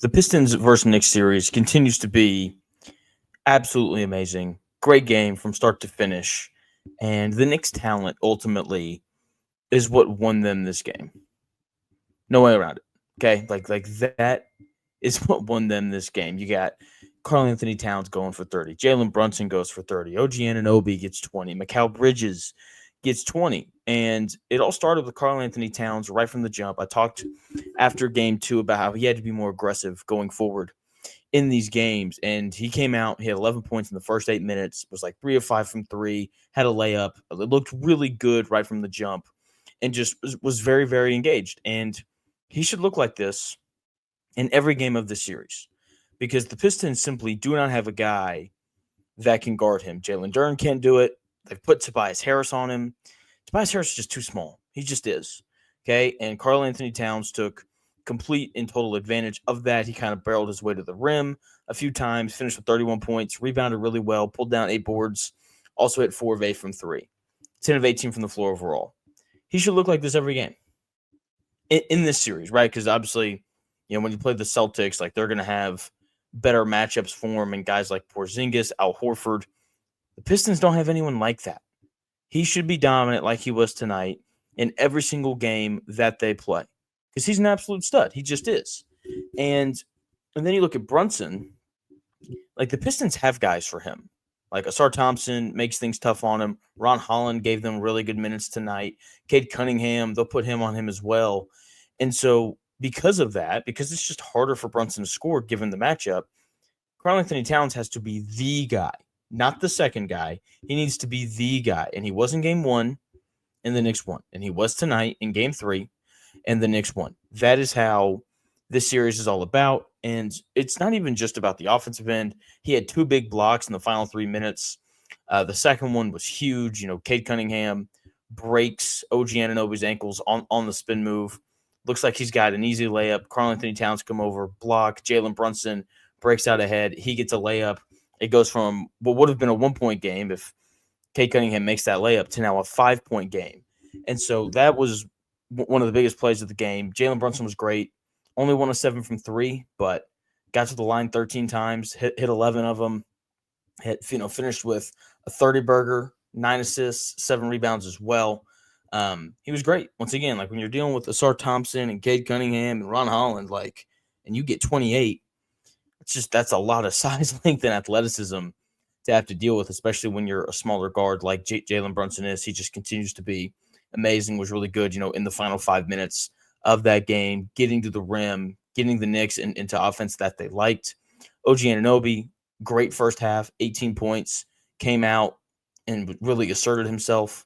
The Pistons versus Knicks series continues to be absolutely amazing. Great game from start to finish. And the Knicks' talent ultimately is what won them this game. No way around it. Okay? Like that is what won them this game. You got Karl-Anthony Towns going for 30. Jalen Brunson goes for 30. OG Anunoby gets 20. Mikal Bridges gets 20. And it all started with Karl-Anthony Towns right from the jump. I talked after game 2 about how he had to be more aggressive going forward in these games. And he came out, he had 11 points in the first 8 minutes, was like 3 of 5 from three, had a layup. It looked really good right from the jump and just was very, very engaged. And he should look like this in every game of the series because the Pistons simply do not have a guy that can guard him. Jalen Duren can't do it. They've put Tobias Harris on him. Tobias Harris is just too small. He just is. Okay. And Karl-Anthony Towns took complete and total advantage of that. He kind of barreled his way to the rim a few times, finished with 31 points, rebounded really well, pulled down 8 boards, also hit 4 of 8 from three, 10 of 18 from the floor overall. He should look like this every game in this series, right? Because obviously, when you play the Celtics, like they're going to have better matchups for him and guys like Porzingis, Al Horford. The Pistons don't have anyone like that. He should be dominant like he was tonight in every single game that they play because he's an absolute stud. He just is. And then you look at Brunson, like the Pistons have guys for him. Like Asar Thompson makes things tough on him. Ron Holland gave them really good minutes tonight. Cade Cunningham, they'll put him on him as well. And so because of that, because it's just harder for Brunson to score given the matchup, Karl-Anthony Towns has to be the guy, not the second guy. He needs to be the guy. And he was in game 1, and the Knicks won. And he was tonight in game 3, and the Knicks won. That is how this series is all about. And it's not even just about the offensive end. He had 2 big blocks in the final 3 minutes. The second one was huge. Cade Cunningham breaks OG Anunoby's ankles on the spin move. Looks like he's got an easy layup. Karl-Anthony Towns come over, block. Jalen Brunson breaks out ahead. He gets a layup. It goes from what would have been a 1-point game if Cade Cunningham makes that layup to now a 5-point game. And so that was one of the biggest plays of the game. Jalen Brunson was great. Only 1 of 7 from 3, but got to the line 13 times, hit 11 of them, finished with a 30-burger, 9 assists, 7 rebounds as well. He was great. Once again, like when you're dealing with Asar Thompson and Cade Cunningham and Ron Holland, and you get 28, that's a lot of size, length, and athleticism to have to deal with, especially when you're a smaller guard like Jalen Brunson is. He just continues to be amazing, was really good, in the final 5 minutes of that game, getting to the rim, getting the Knicks into offense that they liked. OG Anunoby, great first half, 18 points, came out and really asserted himself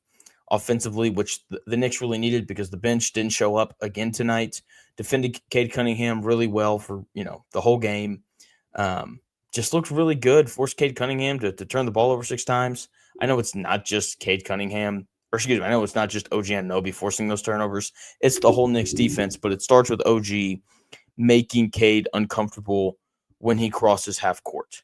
offensively, which the Knicks really needed because the bench didn't show up again tonight. Defended Cade Cunningham really well for, the whole game. Just looked really good. Forced Cade Cunningham to turn the ball over 6 times. I know it's not just Cade Cunningham, I know it's not just OG Anunoby forcing those turnovers. It's the whole Knicks defense, but it starts with OG making Cade uncomfortable when he crosses half court.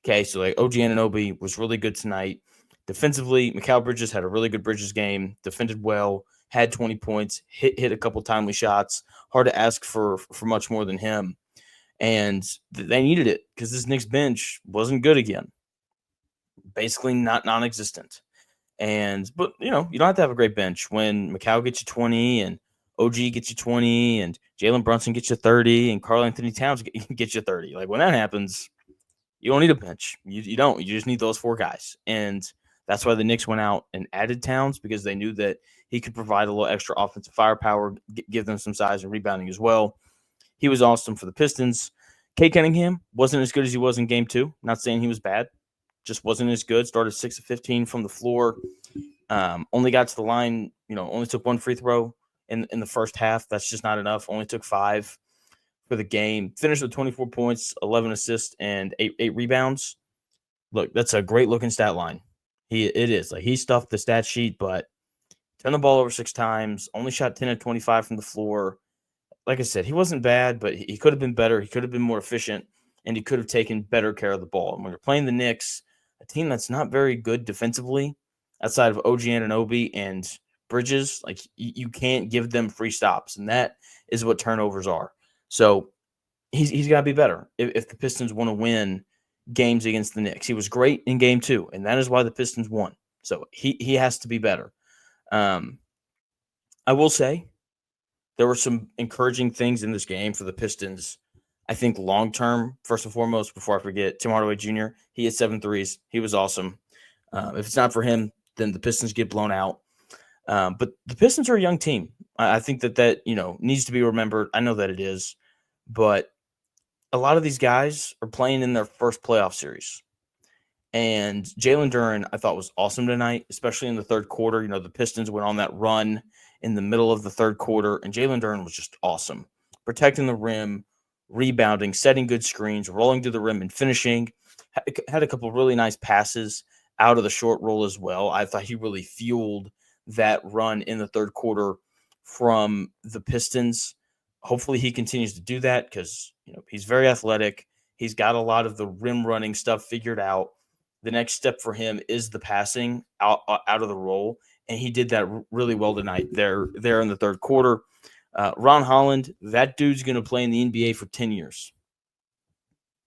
Okay, so OG Anunoby was really good tonight. Defensively, Mikal Bridges had a really good Bridges game, defended well, had 20 points, hit a couple timely shots. Hard to ask for much more than him. And they needed it because this Knicks bench wasn't good again. Basically non-existent. But you don't have to have a great bench when Mikal gets you 20 and OG gets you 20 and Jalen Brunson gets you 30 and Karl-Anthony Towns gets you 30. Like when that happens, you don't need a bench. You don't. You just need those 4 guys. And that's why the Knicks went out and added Towns because they knew that he could provide a little extra offensive firepower, give them some size and rebounding as well. He was awesome for the Pistons. Cade Cunningham wasn't as good as he was in game 2. Not saying he was bad. Just wasn't as good. Started 6 of 15 from the floor. Only got to the line, only took 1 free throw in the first half. That's just not enough. Only took 5 for the game. Finished with 24 points, 11 assists, and 8 rebounds. Look, that's a great looking stat line. It is. Like he stuffed the stat sheet, but turned the ball over 6 times, only shot 10 of 25 from the floor. Like I said, he wasn't bad, but he could have been better. He could have been more efficient, and he could have taken better care of the ball. And when you're playing the Knicks, a team that's not very good defensively, outside of OG Anunoby and Bridges, you can't give them free stops, and that is what turnovers are. So he's got to be better if the Pistons want to win games against the Knicks. He was great in game 2, and that is why the Pistons won. So he has to be better. I will say there were some encouraging things in this game for the Pistons. I think long term, first and foremost, before I forget, Tim Hardaway Jr., he hit 7 threes. He was awesome. If it's not for him, then the Pistons get blown out. But the Pistons are a young team. I think that needs to be remembered. I know that it is, but a lot of these guys are playing in their first playoff series. And Jalen Duren, I thought, was awesome tonight, especially in the third quarter. The Pistons went on that run in the middle of the third quarter, and Jalen Duren was just awesome. Protecting the rim, rebounding, setting good screens, rolling to the rim, and finishing. Had a couple really nice passes out of the short roll as well. I thought he really fueled that run in the third quarter from the Pistons. Hopefully he continues to do that because he's very athletic. He's got a lot of the rim running stuff figured out. The next step for him is the passing out of the roll, and he did that really well tonight there in the third quarter. Ron Holland, that dude's going to play in the NBA for 10 years.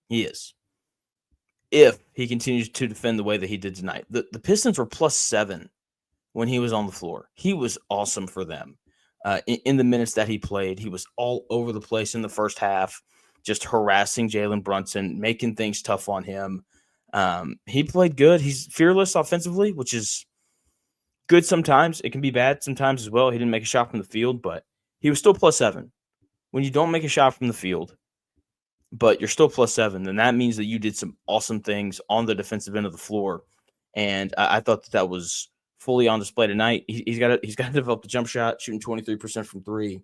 He is. If he continues to defend the way that he did tonight. The Pistons were +7 when he was on the floor. He was awesome for them. In the minutes that he played, he was all over the place in the first half, just harassing Jalen Brunson, making things tough on him. He played good. He's fearless offensively, which is good sometimes. It can be bad sometimes as well. He didn't make a shot from the field, but he was still +7. When you don't make a shot from the field, but you're still +7, then that means that you did some awesome things on the defensive end of the floor. And I thought that was fully on display tonight. He's got to develop the jump shot. Shooting 23% from 3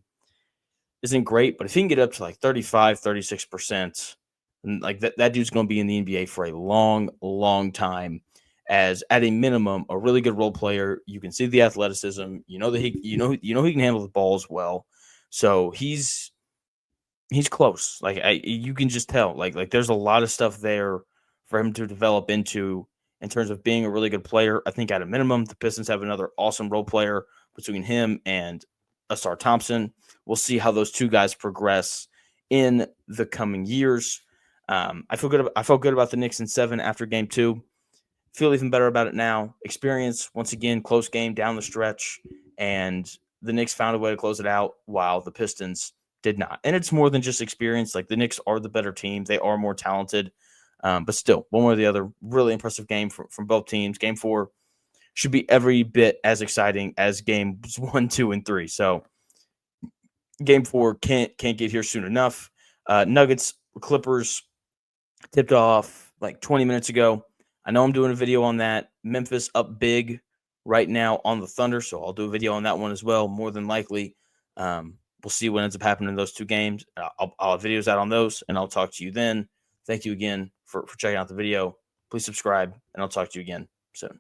isn't great, but if he can get up to like 35, 36%, like that dude's going to be in the NBA for a long, long time. As at a minimum, a really good role player. You can see the athleticism. That he can handle the ball as well. So he's close. You can just tell. Like there's a lot of stuff there for him to develop into in terms of being a really good player. I think at a minimum, the Pistons have another awesome role player between him and Asar Thompson. We'll see how those two guys progress in the coming years. I felt good about the Knicks in 7 after game 2. Feel even better about it now. Experience, once again, close game down the stretch, and the Knicks found a way to close it out while the Pistons did not. And it's more than just experience. Like the Knicks are the better team. They are more talented. But still, one way or the other, really impressive game from both teams. Game 4 should be every bit as exciting as games 1, 2, and 3. So game 4 can't get here soon enough. Nuggets, Clippers tipped off like 20 minutes ago. I know I'm doing a video on that. Memphis up big right now on the Thunder, so I'll do a video on that one as well, more than likely. We'll see what ends up happening in those two games. I'll have videos out on those, and I'll talk to you then. Thank you again for checking out the video. Please subscribe, and I'll talk to you again soon.